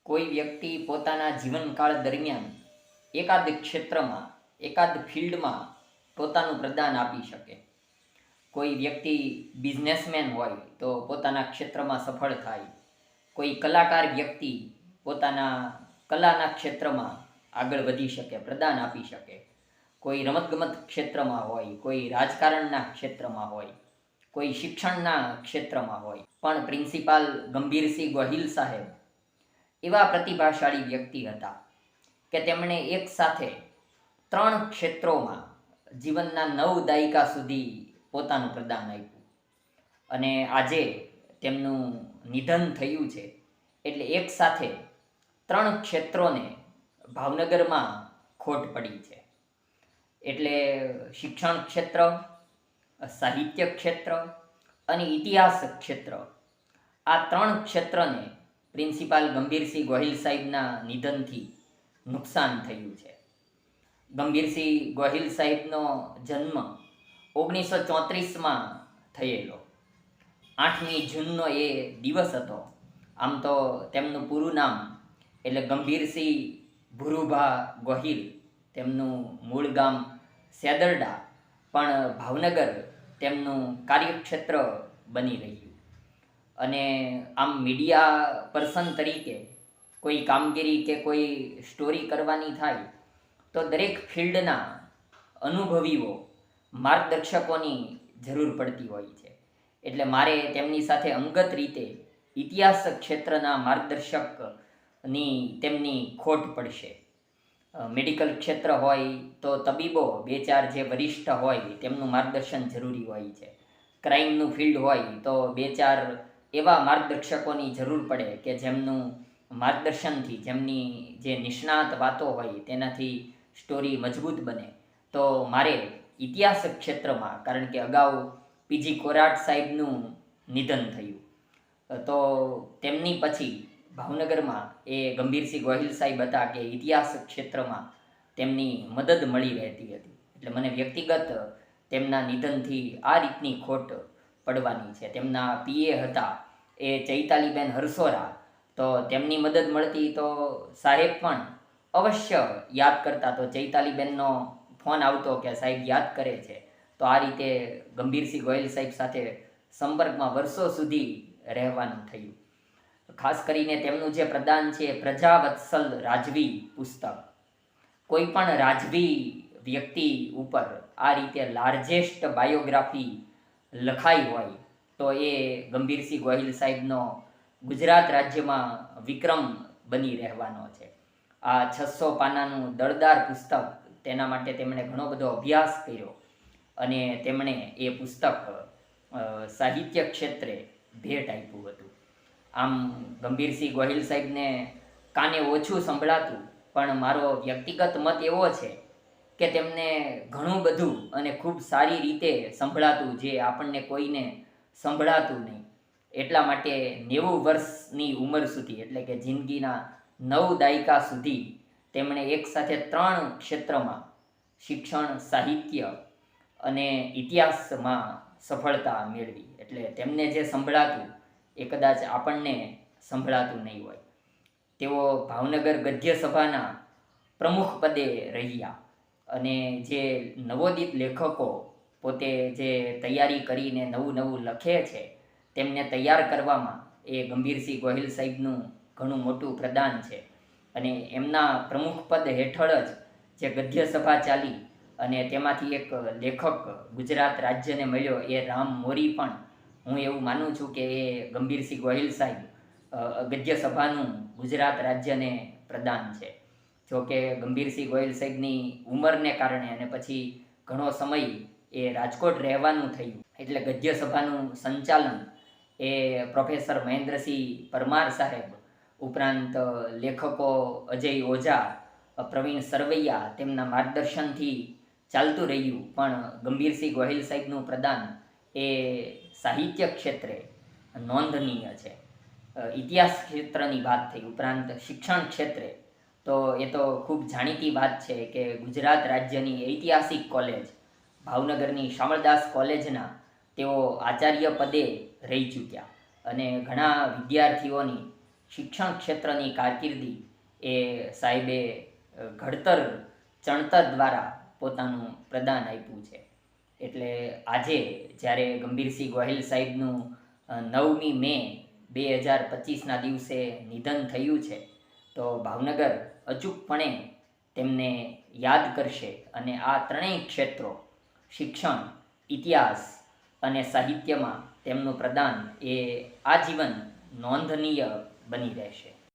કોઈ વ્યક્તિ પોતાના જીવનકાળ દરમિયાન એકાદ ક્ષેત્રમાં એકાદ ફિલ્ડમાં પોતાનું પ્રદાન આપી શકે. કોઈ વ્યક્તિ બિઝનેસમેન હોય તો પોતાના ક્ષેત્રમાં સફળ થાય. કોઈ કલાકાર વ્યક્તિ પોતાના કલાના ક્ષેત્રમાં આગળ વધી શકે, પ્રદાન આપી શકે. કોઈ રમતગમત ક્ષેત્રમાં હોય, કોઈ રાજકારણના ક્ષેત્રમાં હોય, કોઈ શિક્ષણના ક્ષેત્રમાં હોય. પણ પ્રિન્સિપાલ ગંભીરસિંહ ગોહિલ સાહેબ એવા પ્રતિભાશાળી વ્યક્તિ હતા કે તેમણે એક સાથે 3 ક્ષેત્રોમાં જીવનના 9 દાયકા સુધી પોતાનું પ્રદાન આપ્યું. અને આજે તેમનું નિધન થયું છે. એટલે એક સાથે 3 ક્ષેત્રોને ભાવનગરમાં ખોટ પડી છે. એટલે શિક્ષણ ક્ષેત્ર, સાહિત્ય ક્ષેત્ર અને ઇતિહાસ ક્ષેત્ર, આ 3 ક્ષેત્રને પ્રિન્સિપાલ ગંભીરસિંહ ગોહિલ સાહેબના નિધનથી નુકસાન થયું છે. ગંભીરસિંહ ગોહિલ સાહેબનો જન્મ 1934માં થયેલો. 8મી જૂનનો એ દિવસ હતો. આમ તો તેમનું પૂરું નામ એટલે ગંભીરસિંહ ભુરુભા ગોહિલ, તેમનું મૂળ ગામ સેદરડા, પણ ભાવનગર તેમનું કાર્યક્ષેત્ર બની રહ્યું. અને આમ મીડિયા પર્સન તરીકે કોઈ કામગીરી કે કોઈ સ્ટોરી કરવાની થાય તો દરેક ફિલ્ડના અનુભવીઓ, માર્ગદર્શકોની જરૂર પડતી હોય છે. એટલે મારે તેમની સાથે અંગત રીતે ઇતિહાસ ક્ષેત્રના માર્ગદર્શકની તેમની ખોટ પડશે. મેડિકલ ક્ષેત્ર હોય તો તબીબો 2-4 જે વરિષ્ઠ હોય તેમનું માર્ગદર્શન જરૂરી હોય છે. ક્રાઇમનું ફિલ્ડ હોય તો 2-4 એવા માર્ગદર્શકોની જરૂર પડે કે જેમનું માર્ગદર્શનથી, જેમની જે નિષ્ણાત વાતો હોય તેનાથી સ્ટોરી મજબૂત બને. તો મારે ઇતિહાસ ક્ષેત્રમાં, કારણ કે અગાઉ પીજી કોરાટ સાહેબનું નિધન થયું, તો તેમની પછી ભાવનગરમાં એ ગંભીરસિંહ ગોહિલ સાહેબ હતા કે ઇતિહાસ ક્ષેત્રમાં તેમની મદદ મળી રહેતી હતી. એટલે મને વ્યક્તિગત તેમના નિધનથી આ રીતની ખોટ પડવાની છે. તેમના પીએ હતા એ ચૈતાલીબેન હરસોરા, તો તેમની મદદ મળતી તો સાહેબ પણ અવશ્ય યાદ કરતા. તો ચૈતાલીબેનનો ફોન આવતો કે સાહેબ યાદ કરે છે. તો આ રીતે ગંભીરસિંહ ગોહિલ સાહેબ સાથે સંપર્કમાં વર્ષો સુધી રહેવાનું થયું. ખાસ કરીને તેમનું જે પ્રદાન છે પ્રજાવત્સલ રાજવી પુસ્તક. કોઈ પણ રાજવી વ્યક્તિ ઉપર આ રીતે લાર્જેસ્ટ બાયોગ્રાફી લખાઈ હોય તો એ ગંભીરસિંહ ગોહિલ સાહેબનો ગુજરાત રાજ્યમાં વિક્રમ બની રહેવાનો છે. આ 600 પાનાનું દળદાર પુસ્તક, તેના માટે તેમણે ઘણો બધો અભ્યાસ કર્યો અને તેમણે એ પુસ્તક સાહિત્ય ક્ષેત્રે ભેટ આપ્યું હતું. આમ ગંભીરસિંહ ગોહિલ સાહેબને કાને ઓછું સંભળાતું, પણ મારો વ્યક્તિગત મત એવો છે કે તેમને ઘણું બધું અને ખૂબ સારી રીતે સંભળાતું, જે આપણને કોઈને સંભળાતું નહીં. એટલા માટે 90 વર્ષની ઉંમર સુધી, એટલે કે જિંદગીના 9 દાયકા સુધી તેમણે એક સાથે 3 ક્ષેત્રમાં, શિક્ષણ, સાહિત્ય અને ઇતિહાસમાં સફળતા મેળવી. એટલે તેમને જે સંભળાતું એ કદાચ આપણને સંભળાતું નહીં હોય. તેઓ ભાવનગર ગદ્ય સભાના પ્રમુખ પદે રહ્યા અને જે નવોદિત લેખકો પોતે જે તૈયારી કરીને નવું લખે છે તેમને તૈયાર કરવામાં એ ગંભીરસિંહ ગોહિલ સાહેબનું ઘણું મોટું પ્રદાન છે. અને એમના પ્રમુખ પદ હેઠળ જ જે ગદ્ય સભા ચાલી અને તેમાંથી એક લેખક ગુજરાત રાજ્યને મળ્યો, એ રામ મોરી પણ હું એવું માનું છું કે એ ગંભીરસિંહ ગોહિલ સાહેબ ગદ્ય સભાનું ગુજરાત રાજ્યને પ્રદાન છે. જોકે ગંભીરસિંહ ગોહિલ સાહેબની ઉંમરને કારણે અને પછી ઘણો સમય એ રાજકોટ રહેવાનું થયું, એટલે ગદ્ય સભાનું સંચાલન એ પ્રોફેસર મહેન્દ્રસિંહ પરમાર સાહેબ, ઉપરાંત લેખકો અજય ઓઝા, પ્રવીણ સરવૈયા, તેમના માર્ગદર્શનથી ચાલતું રહ્યું. પણ ગંભીરસિંહ ગોહિલ સાહેબનું પ્રદાન એ સાહિત્ય ક્ષેત્રે નોંધનીય છે. ઇતિહાસ ક્ષેત્રની વાત થઈ, ઉપરાંત શિક્ષણ ક્ષેત્રે તો એ તો ખૂબ જાણીતી વાત છે કે ગુજરાત રાજ્યની ઐતિહાસિક કોલેજ ભાવનગરની શામળદાસ કોલેજના તેઓ આચાર્ય પદે રહી ચૂક્યા અને ઘણા વિદ્યાર્થીઓની શિક્ષણ ક્ષેત્રની કારકિર્દી એ સાહેબે ઘડતર ચણતર દ્વારા પોતાનું પ્રદાન આપ્યું છે. એટલે આજે જ્યારે ગંભીરસિંહ ગોહિલ સાહેબનું 9મી મે 2025ના દિવસે નિધન થયું છે, તો ભાવનગર અચૂકપણે તેમને યાદ કરશે અને આ ત્રણેય ક્ષેત્રો શિક્ષણ, ઇતિહાસ અને સાહિત્યમાં તેમનું પ્રદાન એ આજીવન નોંધનીય બની રહેશે.